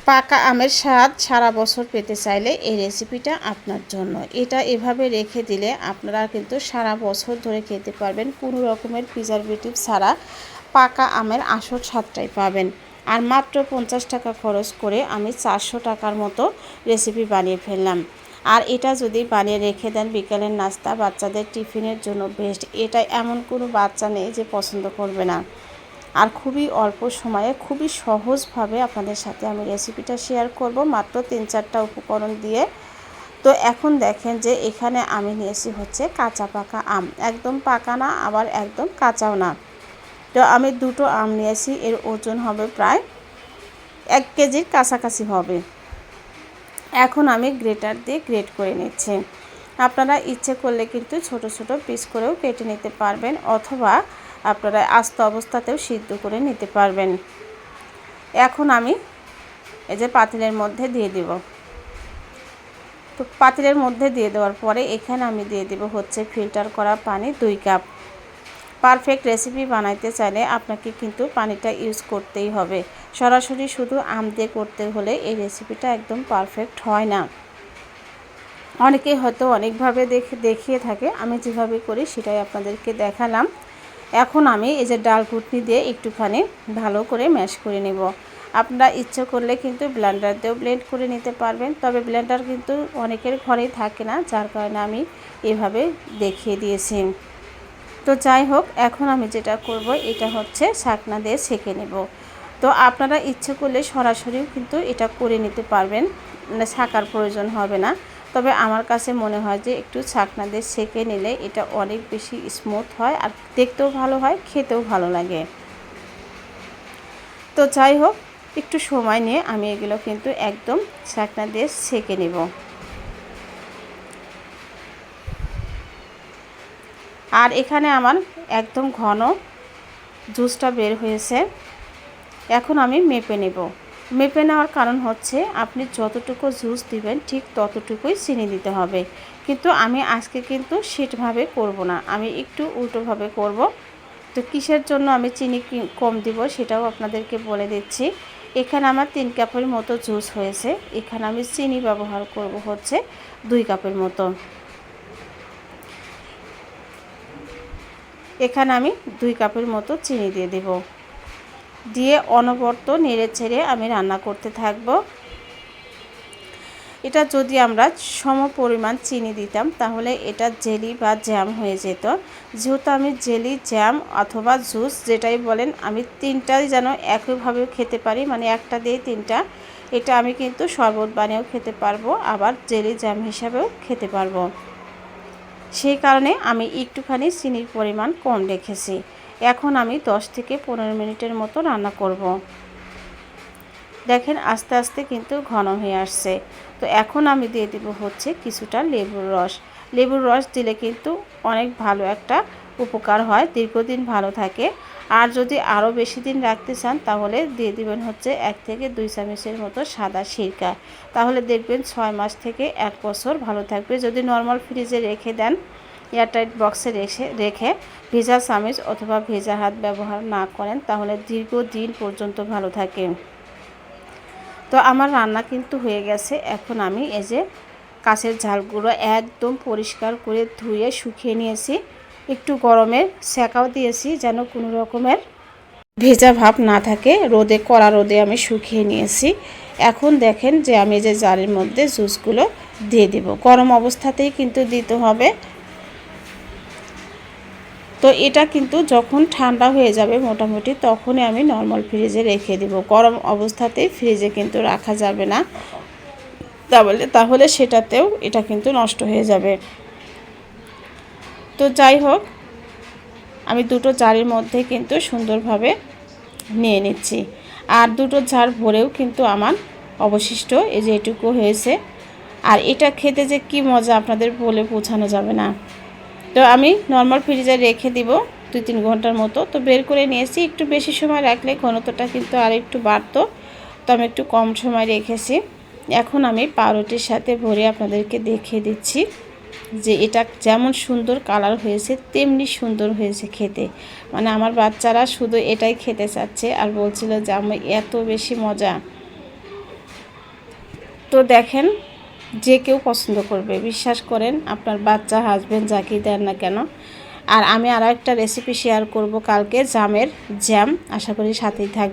পাকা আমের স্বাদ সারা বছর পেতে চাইলে এই রেসিপিটা আপনার জন্য। এটা এভাবে রেখে দিলে আপনারা কিন্তু সারা বছর ধরে খেতে পারবেন, কোনো রকমের প্রিজারভেটিভ ছাড়া পাকা আমের আসল স্বাদটাই পাবেন। আর মাত্র 50 টাকা খরচ করে আমি 400 টাকার মতো রেসিপি বানিয়ে ফেললাম। আর এটা যদি বানিয়ে রেখে দেন বিকেলের নাস্তা, বাচ্চাদের টিফিনের জন্য বেস্ট। এটা এমন কোনো বাচ্চা নেই যে পছন্দ করবে না। আর খুবই অল্প সময়ে খুবই সহজভাবে আপনাদের সাথে আমি রেসিপিটা শেয়ার করব, মাত্র 3-4টা উপকরণ দিয়ে। তো এখন দেখেন যে এখানে আমি নিয়েছি হচ্ছে কাঁচা পাকা আম, একদম পাকা না আবার একদম কাঁচাও না। তো আমি দুটো আম নিয়েছি, এর ওজন হবে প্রায় 1 কেজির কাছাকাছি হবে। এখন আমি গ্রেটার দিয়ে গ্রেট করে নিচ্ছি। আপনারা ইচ্ছে করলে কিন্তু ছোট ছোট পিস করেও কেটে নিতে পারবেন, অথবা আপনারা আস্ত অবস্থাতেও সিদ্ধ করে নিতে পারবেন। এখন আমি এই যে পাতিলের মধ্যে দিয়ে দিব। তো পাতিলের মধ্যে দিয়ে দেওয়ার পরে এখানে আমি দিয়ে দেব হচ্ছে ফিল্টার করা পানি 2 কাপ। পারফেক্ট রেসিপি বানাইতে চাইলে আপনাকে কিন্তু পানিটা ইউজ করতেই হবে। সরাসরি শুধু আম দিয়ে করতে হলে এই রেসিপিটা একদম পারফেক্ট হয় না। অনেকেই হয়তো অনেকভাবে দেখিয়ে থাকে, আমি যেভাবে করি সেটাই আপনাদেরকে দেখালাম। এখন আমি এই যে ডাল ঘুটনি দিয়ে একটুখানি ভালো করে ম্যাশ করে নেব। আপনারা ইচ্ছে করলে কিন্তু ব্লেন্ডার দিয়েও ব্লেন্ড করে নিতে পারবেন, তবে ব্লেন্ডার কিন্তু অনেকের ঘরেই থাকে না, যার কারণে আমি এভাবে দেখিয়ে দিয়েছি। তো যাই হোক, এখন আমি যেটা করব এটা হচ্ছে ছাঁকনা দিয়ে ছেঁকে নেব। তো আপনারা ইচ্ছে করলে সরাসরিও কিন্তু এটা করে নিতে পারবেন, ছাঁকার প্রয়োজন হবে না। তবে আমার কাছে মনে হয় যে একটু ছাঁকনা দিয়ে ছেঁকে নিলে এটা অনেক বেশি স্মুথ হয়, আর দেখতেও ভালো হয়, খেতেও ভালো লাগে। তো যাই হোক, একটু সময় নিয়ে আমি এগুলো কিন্তু একদম ছাঁকনা দিয়ে ছেঁকে নেব। আর এখানে আমার একদম ঘন জুসটা বের হয়েছে। এখন আমি মেপে নেব। মেপে নেওয়ার কারণ হচ্ছে আপনি যতটুকু জুস দিবেন ঠিক ততটুকুই চিনি দিতে হবে, কিন্তু আমি আজকে কিন্তু সেভাবে করব না, আমি একটু উল্টোভাবে করব। তো কিসের জন্য আমি চিনি কম দিব সেটাও আপনাদেরকে বলে দিচ্ছি। এখানে আমার 3 কাপের মতো জুস হয়েছে, এখানে আমি চিনি ব্যবহার করব হচ্ছে 2 কাপের মতো। এখানে আমি 2 কাপের মতো চিনি দিয়ে দেব, দিয়ে অনবরত নেড়ে ছেড়ে আমি রান্না করতে থাকব। এটা যদি আমরা সম পরিমাণ চিনি দিতাম তাহলে এটা জেলি বা জ্যাম হয়ে যেত। যেহেতু আমি জেলি, জ্যাম অথবা জুস যেটাই বলেন, আমি তিনটাই যেন একইভাবে খেতে পারি, মানে একটা দিয়ে তিনটা, এটা আমি কিন্তু শরবত বানিয়েও খেতে পারবো, আবার জেলি জ্যাম হিসাবেও খেতে পারবো। সেই কারণে আমি একটুখানি চিনির পরিমাণ কম রেখেছি। এখন আমি 10 থেকে 15 মিনিটের মতো রান্না করব। দেখেন আস্তে আস্তে কিন্তু ঘন হয়ে আসছে। তো এখন আমি দিয়ে দেব হচ্ছে কিছুটা লেবুর রস। লেবুর রস দিলে কিন্তু অনেক ভালো একটা উপকার হয়, দীর্ঘদিন ভালো থাকে। আর যদি আরও বেশি দিন রাখতে চান তাহলে দিয়ে দিবেন হচ্ছে 1 থেকে 2 চামচের মতো সাদা সিরকা। তাহলে দেখবেন 6 মাস থেকে 1 বছর ভালো থাকবে। যদি নর্মাল ফ্রিজে রেখে দেন, এয়ারটাইট বক্সে রেখে ভেজা চামচ অথবা ভেজা হাত ব্যবহার না করেন, তাহলে দীর্ঘদিন পর্যন্ত ভালো থাকে। তো আমার রান্না কিন্তু হয়ে গেছে। এখন আমি এই যে কাঁচের ঝালগুলো একদম পরিষ্কার করে ধুয়ে শুকিয়ে নিয়েছি, একটু গরমের সেকাও দিয়েছি যেন কোনো রকমের ভেজা ভাব না থাকে। রোদে, কড়া রোদে আমি শুকিয়ে নিয়েছি। এখন দেখেন যে আমি যে জারের মধ্যে জুসগুলো দিয়ে দেব, গরম অবস্থাতেই কিন্তু দিতে হবে। তো এটা কিন্তু যখন ঠান্ডা হয়ে যাবে মোটামুটি, তখনই আমি নর্মাল ফ্রিজে রেখে দেব। গরম অবস্থাতেই ফ্রিজে কিন্তু রাখা যাবে না, তাহলে সেটাতেও এটা কিন্তু নষ্ট হয়ে যাবে। তো যাই হোক, আমি দুটো জারের মধ্যে কিন্তু সুন্দরভাবে নিয়ে নিচ্ছি। আর দুটো জার ভরেও কিন্তু আমার অবশিষ্ট এই যে এটুকু হয়েছে। আর এটা খেতে যে কি মজা আপনাদের বলে বোঝানো যাবে না। তো আমি নর্মাল ফ্রিজে রেখে দিব 2-3 ঘন্টার মতো। তো বের করে নিয়েছি। একটু বেশি সময় রাখলে ঘনত্বটা কিন্তু আর একটু বাড়তো, তো আমি একটু কম সময় রেখেছি। এখন আমি পাউরুটির সাথে ভরে আপনাদেরকে দেখিয়ে দিচ্ছি যে এটা যেমন সুন্দর কালার হয়েছে তেমনি সুন্দর হয়েছে খেতে। মানে আমার বাচ্চারা শুধু এটাই খেতে চাচ্ছে আর বলছিল যে আমি এত বেশি মজা। তো দেখেন যে কেউ পছন্দ করবে, বিশ্বাস করেন, আপনার বাচ্চা, হাজব্যান্ড, যাকেই দেন না কেন। আর আমি আরও একটা রেসিপি শেয়ার করব কালকে, জামের জ্যাম। আশা করি সাথেই থাকবে।